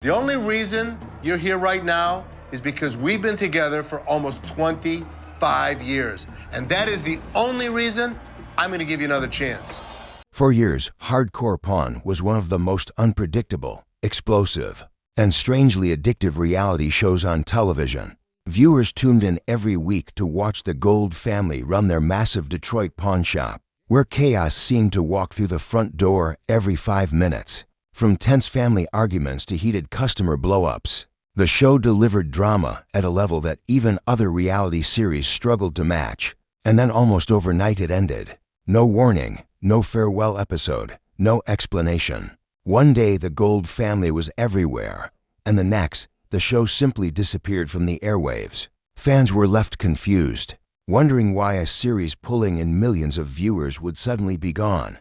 The only reason you're here right now is because we've been together for almost 25 years. And that is the only reason I'm going to give you another chance. For years, Hardcore Pawn was one of the most unpredictable, explosive, and strangely addictive reality shows on television. Viewers tuned in every week to watch the Gold family run their massive Detroit pawn shop, where chaos seemed to walk through the front door every 5 minutes. From tense family arguments to heated customer blow-ups, the show delivered drama at a level that even other reality series struggled to match. And then almost overnight it ended. No warning, no farewell episode, no explanation. One day the Gold family was everywhere, and the next, the show simply disappeared from the airwaves. Fans were left confused, wondering why a series pulling in millions of viewers would suddenly be gone.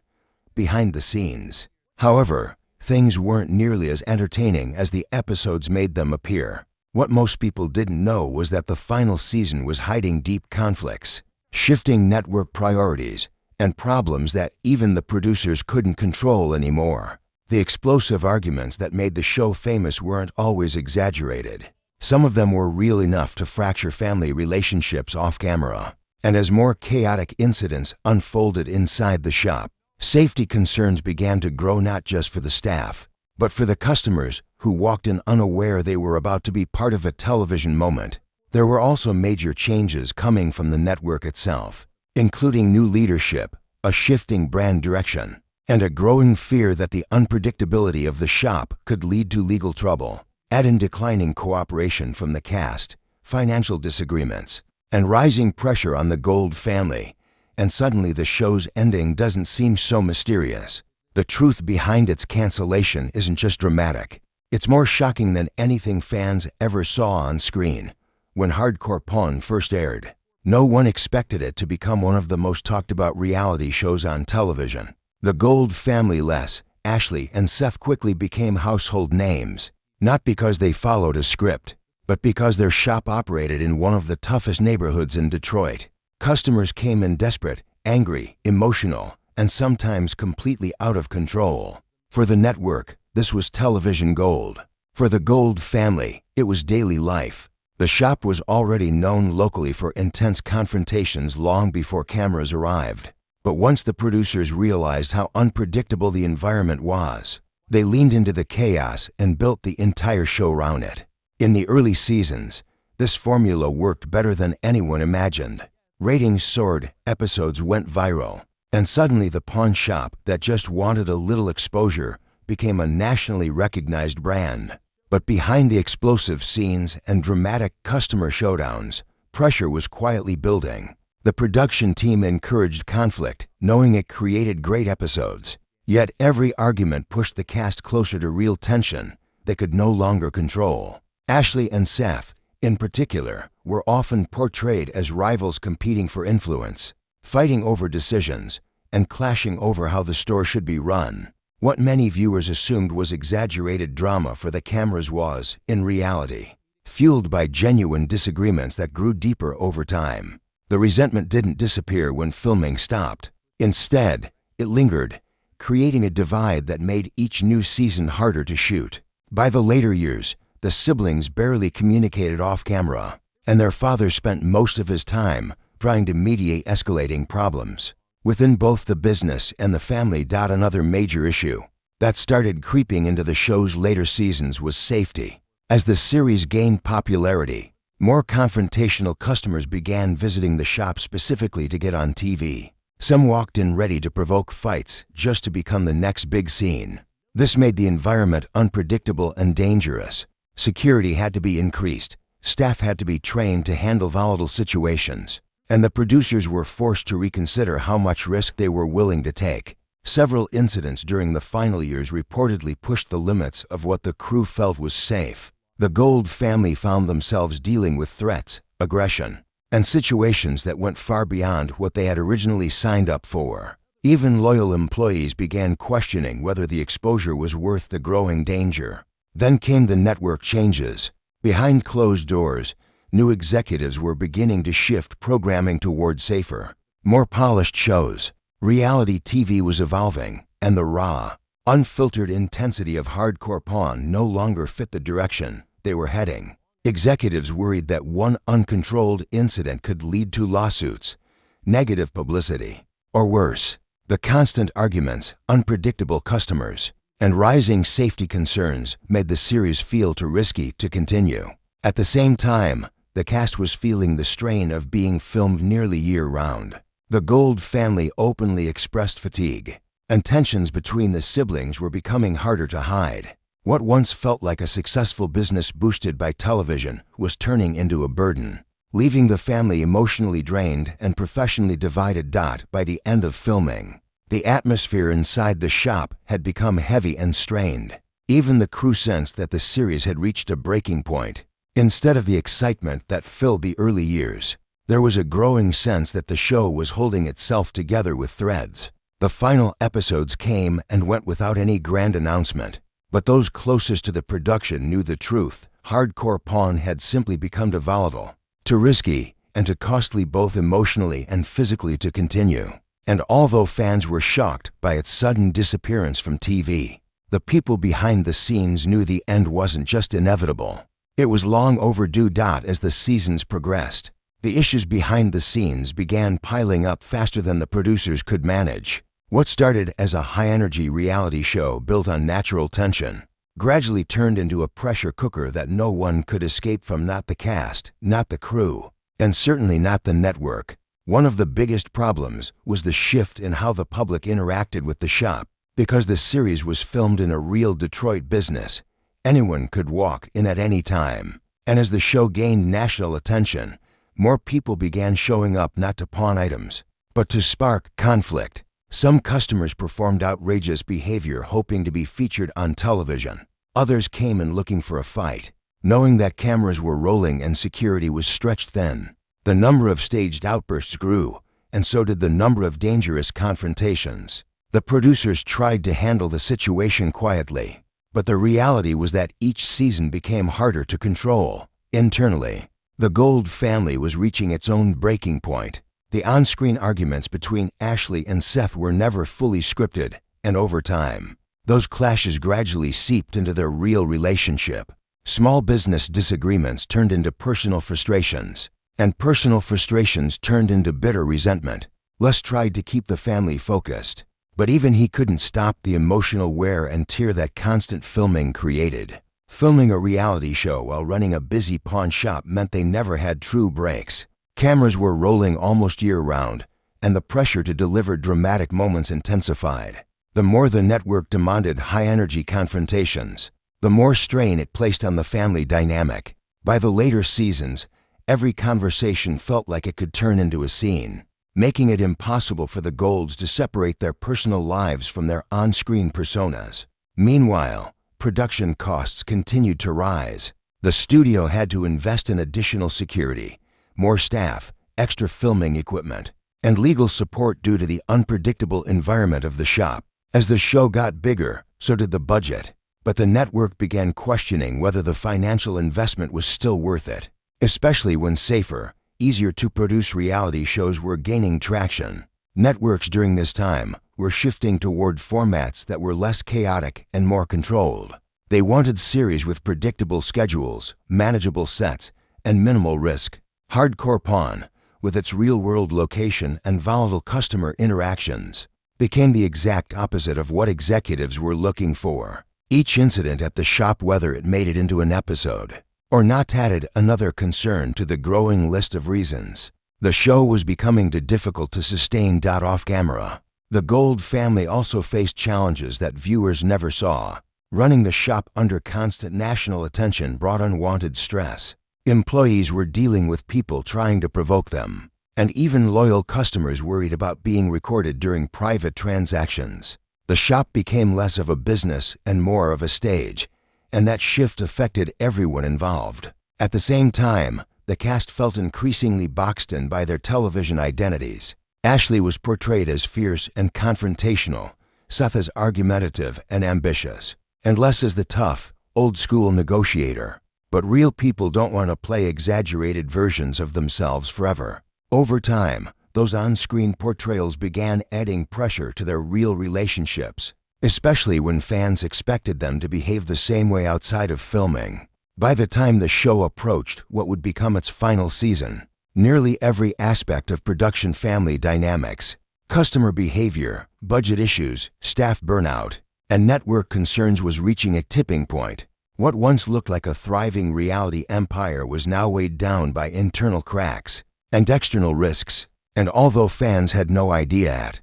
Behind the scenes, however, things weren't nearly as entertaining as the episodes made them appear. What most people didn't know was that the final season was hiding deep conflicts, shifting network priorities, and problems that even the producers couldn't control anymore. The explosive arguments that made the show famous weren't always exaggerated. Some of them were real enough to fracture family relationships off camera. And as more chaotic incidents unfolded inside the shop, safety concerns began to grow not just for the staff, but for the customers who walked in unaware they were about to be part of a television moment. There were also major changes coming from the network itself, including new leadership, a shifting brand direction, and a growing fear that the unpredictability of the shop could lead to legal trouble. Add in declining cooperation from the cast, financial disagreements, and rising pressure on the Gold family, and suddenly the show's ending doesn't seem so mysterious. The truth behind its cancellation isn't just dramatic. It's more shocking than anything fans ever saw on screen. When Hardcore Pawn first aired, no one expected it to become one of the most talked about reality shows on television. The Gold family, Les, Ashley, and Seth, quickly became household names, not because they followed a script, but because their shop operated in one of the toughest neighborhoods in Detroit. Customers came in desperate, angry, emotional, and sometimes completely out of control. For the network, this was television gold. For the Gold family, it was daily life. The shop was already known locally for intense confrontations long before cameras arrived. But once the producers realized how unpredictable the environment was, they leaned into the chaos and built the entire show around it. In the early seasons, this formula worked better than anyone imagined. Ratings soared, episodes went viral, and suddenly the pawn shop that just wanted a little exposure became a nationally recognized brand. But behind the explosive scenes and dramatic customer showdowns, pressure was quietly building. The production team encouraged conflict, knowing it created great episodes. Yet every argument pushed the cast closer to real tension they could no longer control. Ashley and Seth, in particular, were often portrayed as rivals competing for influence, fighting over decisions, and clashing over how the store should be run. What many viewers assumed was exaggerated drama for the cameras was, in reality, fueled by genuine disagreements that grew deeper over time. The resentment didn't disappear when filming stopped. Instead, it lingered, creating a divide that made each new season harder to shoot. By the later years, the siblings barely communicated off-camera, and their father spent most of his time trying to mediate escalating problems. Within both the business and the family, another major issue that started creeping into the show's later seasons was safety. As the series gained popularity, more confrontational customers began visiting the shop specifically to get on TV. Some walked in ready to provoke fights just to become the next big scene. This made the environment unpredictable and dangerous. Security had to be increased, staff had to be trained to handle volatile situations, and the producers were forced to reconsider how much risk they were willing to take. Several incidents during the final years reportedly pushed the limits of what the crew felt was safe. The Gold family found themselves dealing with threats, aggression, and situations that went far beyond what they had originally signed up for. Even loyal employees began questioning whether the exposure was worth the growing danger. Then came the network changes. Behind closed doors, new executives were beginning to shift programming toward safer, more polished shows. Reality TV was evolving, and the raw, unfiltered intensity of hardcore porn no longer fit the direction they were heading. Executives worried that one uncontrolled incident could lead to lawsuits, negative publicity, or worse, the constant arguments, unpredictable customers, and rising safety concerns made the series feel too risky to continue. At the same time, the cast was feeling the strain of being filmed nearly year-round. The Gold family openly expressed fatigue, and tensions between the siblings were becoming harder to hide. What once felt like a successful business boosted by television was turning into a burden, leaving the family emotionally drained and professionally divided. By the end of filming, the atmosphere inside the shop had become heavy and strained. Even the crew sensed that the series had reached a breaking point. Instead of the excitement that filled the early years, there was a growing sense that the show was holding itself together with threads. The final episodes came and went without any grand announcement, but those closest to the production knew the truth. Hardcore porn had simply become too volatile, too risky, and too costly both emotionally and physically to continue. And although fans were shocked by its sudden disappearance from TV, the people behind the scenes knew the end wasn't just inevitable. It was long overdue. As the seasons progressed, the issues behind the scenes began piling up faster than the producers could manage. What started as a high-energy reality show built on natural tension gradually turned into a pressure cooker that no one could escape from. Not the cast, not the crew, and certainly not the network. One of the biggest problems was the shift in how the public interacted with the shop. Because the series was filmed in a real Detroit business, anyone could walk in at any time. And as the show gained national attention, more people began showing up not to pawn items, but to spark conflict. Some customers performed outrageous behavior hoping to be featured on television. Others came in looking for a fight, knowing that cameras were rolling and security was stretched thin. The number of staged outbursts grew, and so did the number of dangerous confrontations. The producers tried to handle the situation quietly, but the reality was that each season became harder to control. Internally, the Gold family was reaching its own breaking point. The on-screen arguments between Ashley and Seth were never fully scripted, and over time, those clashes gradually seeped into their real relationship. Small business disagreements turned into personal frustrations, and personal frustrations turned into bitter resentment. Les tried to keep the family focused, but even he couldn't stop the emotional wear and tear that constant filming created. Filming a reality show while running a busy pawn shop meant they never had true breaks. Cameras were rolling almost year-round, and the pressure to deliver dramatic moments intensified. The more the network demanded high-energy confrontations, the more strain it placed on the family dynamic. By the later seasons, every conversation felt like it could turn into a scene, making it impossible for the Golds to separate their personal lives from their on-screen personas. Meanwhile, production costs continued to rise. The studio had to invest in additional security, more staff, extra filming equipment, and legal support due to the unpredictable environment of the shop. As the show got bigger, so did the budget, but the network began questioning whether the financial investment was still worth it, especially when safer, easier-to-produce reality shows were gaining traction. Networks during this time were shifting toward formats that were less chaotic and more controlled. They wanted series with predictable schedules, manageable sets, and minimal risk. Hardcore porn, with its real-world location and volatile customer interactions, became the exact opposite of what executives were looking for. Each incident at the shop, whether it made it into an episode or not, added another concern to the growing list of reasons the show was becoming too difficult to sustain. Off camera, the Gold family also faced challenges that viewers never saw. Running the shop under constant national attention brought unwanted stress. Employees were dealing with people trying to provoke them, and even loyal customers worried about being recorded during private transactions. The shop became less of a business and more of a stage, and that shift affected everyone involved. At the same time, the cast felt increasingly boxed in by their television identities. Ashley was portrayed as fierce and confrontational, Seth as argumentative and ambitious, and Les as the tough, old-school negotiator. But real people don't want to play exaggerated versions of themselves forever. Over time, those on-screen portrayals began adding pressure to their real relationships. especially when fans expected them to behave the same way outside of filming. By the time the show approached what would become its final season, nearly every aspect of production family dynamics, customer behavior, budget issues, staff burnout, and network concerns was reaching a tipping point. What once looked like a thriving reality empire was now weighed down by internal cracks and external risks, and although fans had no idea at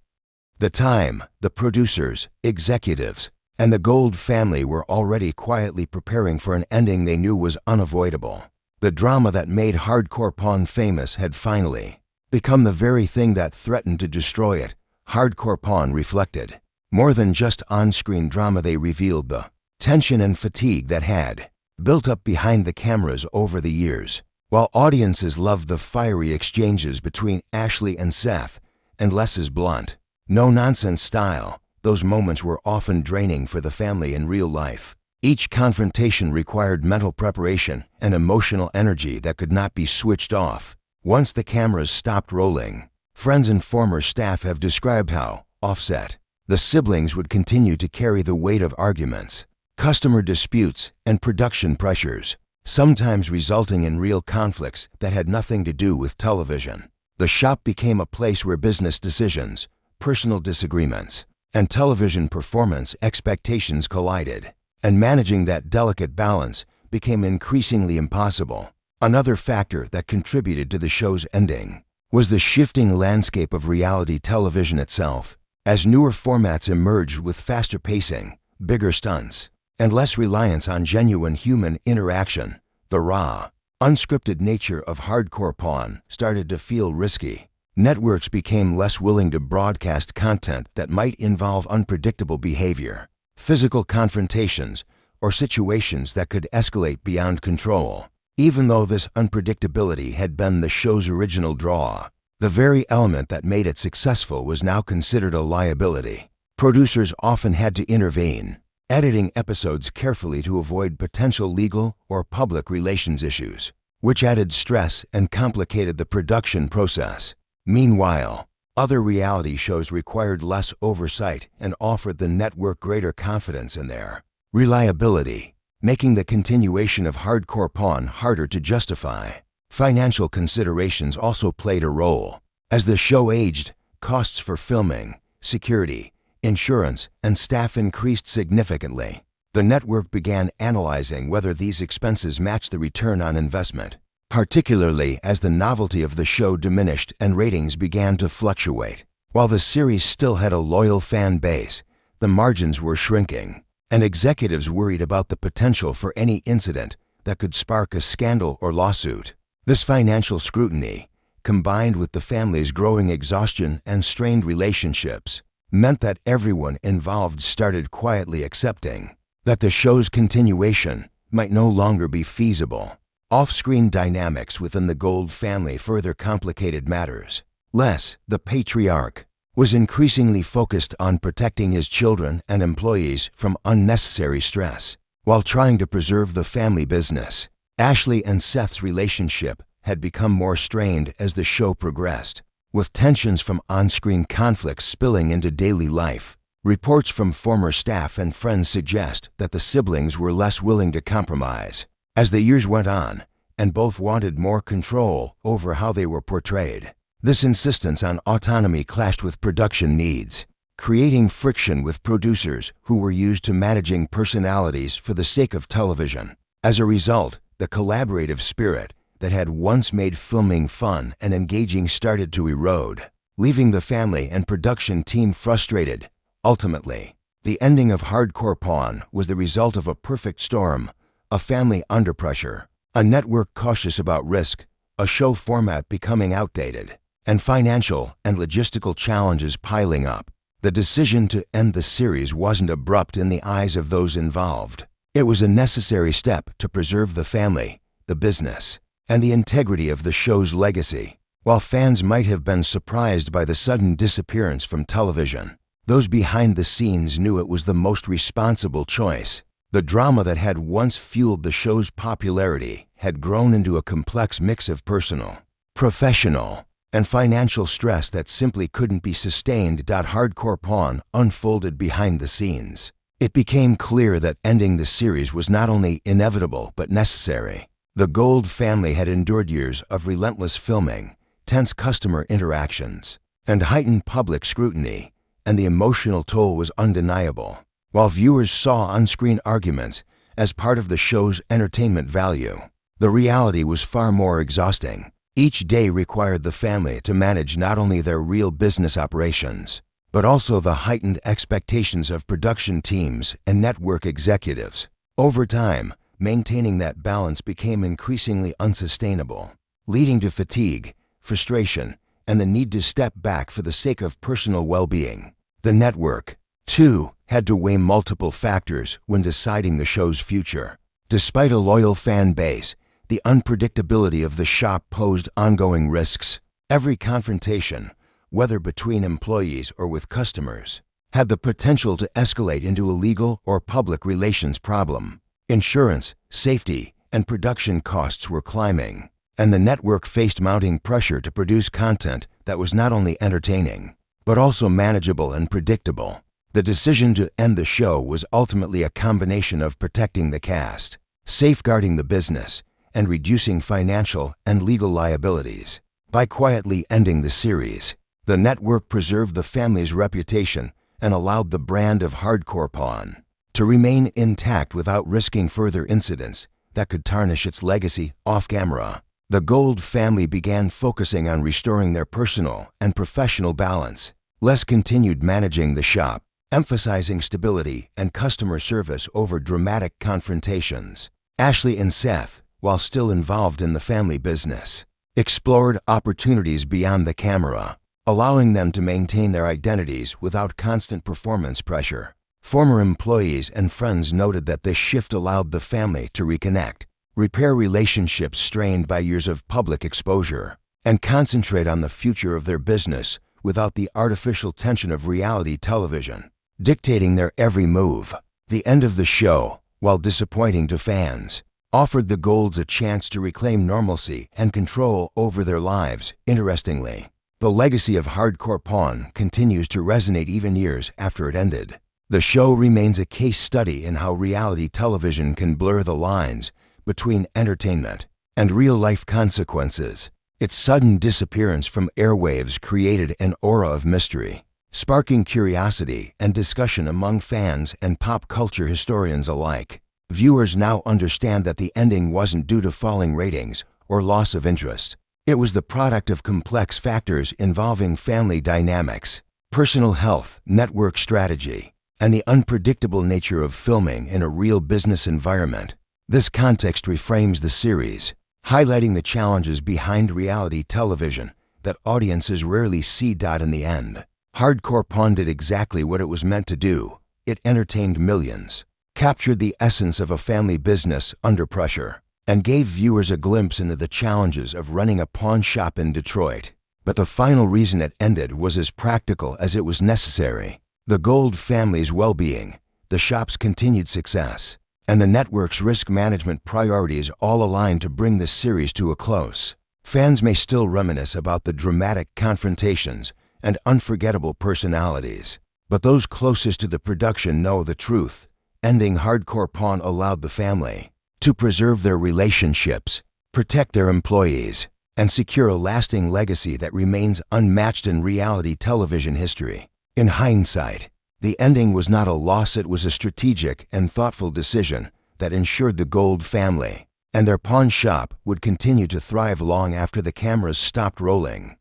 the time, the producers, executives, and the Gold family were already quietly preparing for an ending they knew was unavoidable. The drama that made Hardcore Pawn famous had finally become the very thing that threatened to destroy it. Hardcore Pawn reflected more than just on-screen drama. They revealed the tension and fatigue that had built up behind the cameras over the years. While audiences loved the fiery exchanges between Ashley and Seth and Les's blunt, no-nonsense style, those moments were often draining for the family in real life. Each confrontation required mental preparation and emotional energy that could not be switched off once the cameras stopped rolling. Friends and former staff have described how, offset, the siblings would continue to carry the weight of arguments, customer disputes, and production pressures, sometimes resulting in real conflicts that had nothing to do with television. The shop became a place where business decisions, personal disagreements, and television performance expectations collided, and managing that delicate balance became increasingly impossible. Another factor that contributed to the show's ending was the shifting landscape of reality television itself. As newer formats emerged with faster pacing, bigger stunts, and less reliance on genuine human interaction, the raw, unscripted nature of Hardcore Pawn started to feel risky. Networks became less willing to broadcast content that might involve unpredictable behavior, physical confrontations, or situations that could escalate beyond control. Even though this unpredictability had been the show's original draw, the very element that made it successful was now considered a liability. Producers often had to intervene, editing episodes carefully to avoid potential legal or public relations issues, which added stress and complicated the production process. Meanwhile, other reality shows required less oversight and offered the network greater confidence in their reliability, making the continuation of Hardcore Pawn harder to justify. Financial considerations also played a role. As the show aged, costs for filming, security, insurance, and staff increased significantly. The network began analyzing whether these expenses matched the return on investment, particularly as the novelty of the show diminished and ratings began to fluctuate. While the series still had a loyal fan base, the margins were shrinking, and executives worried about the potential for any incident that could spark a scandal or lawsuit. This financial scrutiny, combined with the family's growing exhaustion and strained relationships, meant that everyone involved started quietly accepting that the show's continuation might no longer be feasible. Off-screen dynamics within the Gold family further complicated matters. Les, the patriarch, was increasingly focused on protecting his children and employees from unnecessary stress, while trying to preserve the family business. Ashley and Seth's relationship had become more strained as the show progressed, with tensions from on-screen conflicts spilling into daily life. Reports from former staff and friends suggest that the siblings were less willing to compromise as the years went on, and both wanted more control over how they were portrayed. This insistence on autonomy clashed with production needs, creating friction with producers who were used to managing personalities for the sake of television. As a result, the collaborative spirit that had once made filming fun and engaging started to erode, leaving the family and production team frustrated. Ultimately, the ending of Hardcore Pawn was the result of a perfect storm: a family under pressure, a network cautious about risk, a show format becoming outdated, and financial and logistical challenges piling up. The decision to end the series wasn't abrupt in the eyes of those involved. It was a necessary step to preserve the family, the business, and the integrity of the show's legacy. While fans might have been surprised by the sudden disappearance from television, those behind the scenes knew it was the most responsible choice. The drama that had once fueled the show's popularity had grown into a complex mix of personal, professional, and financial stress that simply couldn't be sustained. Hardcore Pawn unfolded behind the scenes. It became clear that ending the series was not only inevitable but necessary. The Gold family had endured years of relentless filming, tense customer interactions, and heightened public scrutiny, and the emotional toll was undeniable. While viewers saw on-screen arguments as part of the show's entertainment value, the reality was far more exhausting. Each day required the family to manage not only their real business operations, but also the heightened expectations of production teams and network executives. Over time, maintaining that balance became increasingly unsustainable, leading to fatigue, frustration, and the need to step back for the sake of personal well-being. The network, too, had to weigh multiple factors when deciding the show's future. Despite a loyal fan base, the unpredictability of the shop posed ongoing risks. Every confrontation, whether between employees or with customers, had the potential to escalate into a legal or public relations problem. Insurance, safety, and production costs were climbing, and the network faced mounting pressure to produce content that was not only entertaining, but also manageable and predictable. The decision to end the show was ultimately a combination of protecting the cast, safeguarding the business, and reducing financial and legal liabilities. By quietly ending the series, the network preserved the family's reputation and allowed the brand of Hardcore Pawn to remain intact without risking further incidents that could tarnish its legacy off-camera. The Gold family began focusing on restoring their personal and professional balance. Les continued managing the shop, emphasizing stability and customer service over dramatic confrontations. Ashley and Seth, while still involved in the family business, explored opportunities beyond the camera, allowing them to maintain their identities without constant performance pressure. Former employees and friends noted that this shift allowed the family to reconnect, repair relationships strained by years of public exposure, and concentrate on the future of their business without the artificial tension of reality television dictating their every move. The end of the show, while disappointing to fans, offered the Golds a chance to reclaim normalcy and control over their lives. Interestingly, the legacy of Hardcore Pawn continues to resonate even years after it ended. The show remains a case study in how reality television can blur the lines between entertainment and real-life consequences. Its sudden disappearance from airwaves created an aura of mystery, sparking curiosity and discussion among fans and pop culture historians alike. Viewers now understand that the ending wasn't due to falling ratings or loss of interest. It was the product of complex factors involving family dynamics, personal health, network strategy, and the unpredictable nature of filming in a real business environment. This context reframes the series, highlighting the challenges behind reality television that audiences rarely see. In the end, Hardcore Pawn did exactly what it was meant to do. It entertained millions, captured the essence of a family business under pressure, and gave viewers a glimpse into the challenges of running a pawn shop in Detroit. But the final reason it ended was as practical as it was necessary. The Gold family's well-being, the shop's continued success, and the network's risk management priorities all aligned to bring this series to a close. Fans may still reminisce about the dramatic confrontations and unforgettable personalities, but those closest to the production know the truth. Ending Hardcore Pawn allowed the family to preserve their relationships, protect their employees, and secure a lasting legacy that remains unmatched in reality television history. In hindsight, the ending was not a loss, it was a strategic and thoughtful decision that ensured the Gold family and their pawn shop would continue to thrive long after the cameras stopped rolling.